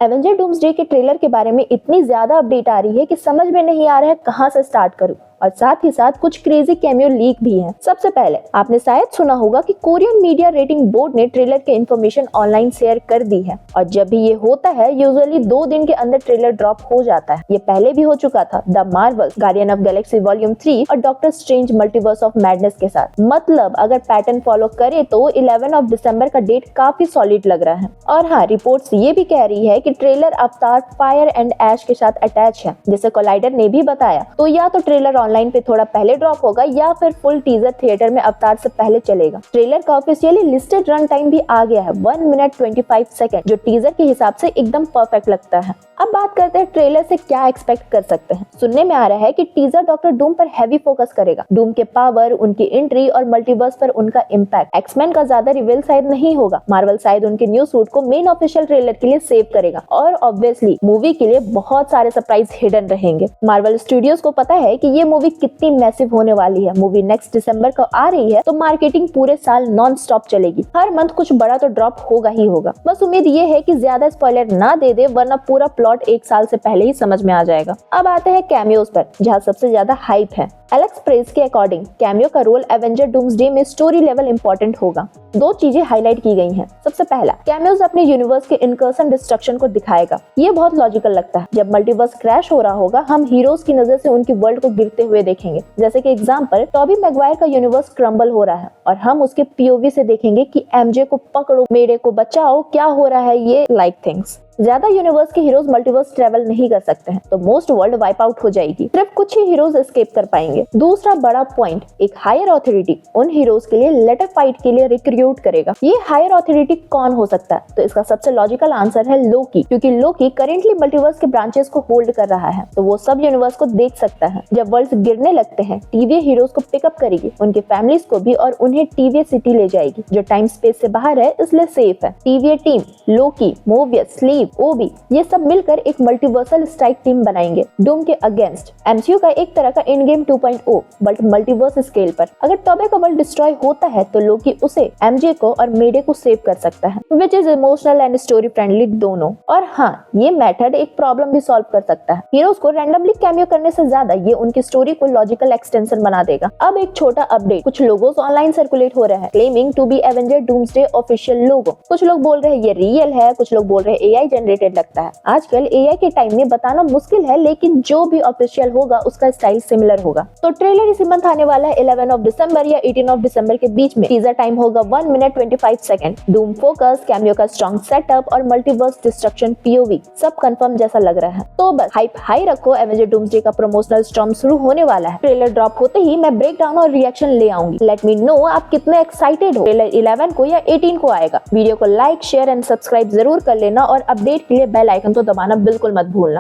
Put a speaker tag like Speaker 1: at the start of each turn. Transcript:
Speaker 1: Avenger doomsday के trailer के बारे में इतनी ज्यादा अपडेट आ रही है कि समझ में नहीं आ रहा है कहां से स्टार्ट करूं, और साथ ही साथ कुछ क्रेजी कैमियो लीक भी हैं। सबसे पहले आपने शायद सुना होगा कि कोरियन मीडिया रेटिंग बोर्ड ने ट्रेलर के इंफॉर्मेशन ऑनलाइन शेयर कर दी है, और जब भी ये होता है यूजुअली 2 दिन के अंदर ट्रेलर ड्रॉप हो जाता है। ये पहले भी हो चुका था the Marvels, guardian of Galaxy volume 3 और doctor strange multiverse of madness के साथ। मतलब अगर पैटर्न फॉलो करे तो 11 दिसंबर का डेट काफी सॉलिड लग रहा है। और हाँ, रिपोर्ट्स ये भी कह रही है कि ट्रेलर अवतार फायर एंड ऐश के साथ अटैच है, जैसे कोलाइडर ने भी बताया। तो या तो ट्रेलर ऑनलाइन पे थोड़ा पहले ड्रॉप होगा या फिर फुल टीजर थिएटर में अवतार से पहले चलेगा। ट्रेलर का ऑफिशियली लिस्टेड रन टाइम भी आ गया है 1 मिनट 25 सेकंड, जो टीजर के हिसाब से एकदम परफेक्ट लगता है। अब बात करते हैं ट्रेलर से क्या एक्सपेक्ट कर सकते हैं। सुनने में आ रहा है कि टीजर डॉक्टर डूम पर हैवी फोकस करेगा, डूम के पावर, उनकी एंट्री और मल्टीवर्स पर उनका इम्पैक्ट। एक्समैन का ज्यादा रिवील शायद नहीं होगा। मार्वल शायद उनके न्यू सूट को मेन ऑफिशियल ट्रेलर के लिए सेव करेगा, और ऑब्वियसली मूवी के लिए बहुत सारे सरप्राइज हिडन रहेंगे। मार्वल स्टूडियोज को पता है कि ये मूवी कितनी मैसिव होने वाली है। मूवी नेक्स्ट दिसंबर को आ रही है, तो मार्केटिंग पूरे साल नॉन स्टॉप चलेगी। हर मंथ कुछ बड़ा तो ड्रॉप होगा ही होगा। बस उम्मीद ये है कि ज्यादा स्पॉइलर ना दे दे, वरना पूरा प्लॉट 1 साल से पहले ही समझ में आ जाएगा। अब आते हैं कैमियोज पर, जहाँ सबसे ज्यादा हाइप है। एलेक्स प्रेस के अकॉर्डिंग कैमियो का रोल एवेंजर डूम्सडे में स्टोरी लेवल इंपॉर्टेंट होगा। 2 चीजें हाईलाइट की गई हैं। सबसे पहला, कैमियोज अपने यूनिवर्स के इनकर्सन डिस्ट्रक्शन को दिखाएगा। ये बहुत लॉजिकल लगता है। जब मल्टीवर्स क्रैश हो रहा होगा, हम हीरोज की नजर से उनकी वर्ल्ड को गिरते हुए देखेंगे। जैसे कि एग्जांपल, टॉबी मैगवायर का यूनिवर्स क्रम्बल हो रहा है और हम उसके पीओवी से देखेंगे कि एमजे को पकड़ो, मेरे को बचाओ, क्या हो रहा है ये लाइक थिंग्स। ज्यादा यूनिवर्स के हीरोज मल्टीवर्स ट्रेवल नहीं कर सकते हैं, तो मोस्ट वर्ल्ड वाइप आउट हो जाएगी। सिर्फ कुछ ही हीरोज एस्केप कर पाएंगे। दूसरा बड़ा पॉइंट, एक हायर अथॉरिटी उन हीरोज के लिए लेटर फाइट के लिए रिक्रूट करेगा। ये हायर अथॉरिटी कौन हो सकता है? तो इसका सबसे लॉजिकल आंसर है लोकी, क्योंकि लोकी करेंटली मल्टीवर्स के ब्रांचेस को होल्ड कर रहा है, तो वो सब यूनिवर्स को देख सकता है। जब वर्ल्ड्स गिरने लगते हैं, टीवीए हीरोज को पिकअप करेगी, उनके फैमिलीज को भी, और उन्हें टीवीए सिटी ले जाएगी, जो टाइम स्पेस से बाहर है, इसलिए सेफ है। टीवीए टीम, लोकी, मोबियस, स्लीव, ओबी, ये सब मिलकर एक मल्टीवर्सल स्ट्राइक टीम बनाएंगे डूम के अगेंस्ट। एमसीयू का एक तरह का end game 2.0 but multiverse scale पर। अगर टॉबे का वर्ल्ड डिस्ट्रॉय होता है, तो लोकी उसे, एमजे को और मेडे को सेव कर सकता है, which is emotional and story friendly दोनों। और हाँ, ये मेथड एक प्रॉब्लम भी सॉल्व कर सकता है। हीरोज को रैंडमली कैमियो करने से ज्यादा ये उनकी स्टोरी को लॉजिकल एक्सटेंशन बना देगा। अब एक छोटा अपडेट, कुछ लोगोस ऑनलाइन सर्कुलेट हो रहे हैं claiming to be Avenger Doomsday official logo. कुछ लोग बोल रहे हैं ये रियल है, कुछ लोग बोल रहे हैं एआई जनरेटेड लगता है। आजकल एआई के टाइम में बताना मुश्किल है, लेकिन जो भी ऑफिशियल होगा उसका स्टाइल सिमिलर होगा। तो ट्रेलर इसी मंथ आने वाला है 11 दिसंबर या 18 दिसंबर के बीच में। टीजर टाइम होगा 1 minute 25 second. Doom focus, cameo का स्ट्रॉन्ग सेटअप और मल्टीवर्स डिस्ट्रक्शन पीओवी, सब कंफर्म जैसा लग रहा है। तो बस हाइप हाई रखो, एवेंजर डूम्सडे का प्रमोशनल स्टॉर्म शुरू होने वाला है। ट्रेलर ड्रॉप होते ही मैं ब्रेक डाउन और रिएक्शन ले आऊंगी। लेट मी नो आप कितने एक्साइटेड हो। ट्रेलर 11 को या 18 को आएगा। वीडियो को लाइक, शेयर एंड सब्सक्राइब जरूर कर लेना, और अपडेट के लिए बेल आइकन तो दबाना बिल्कुल मत भूलना।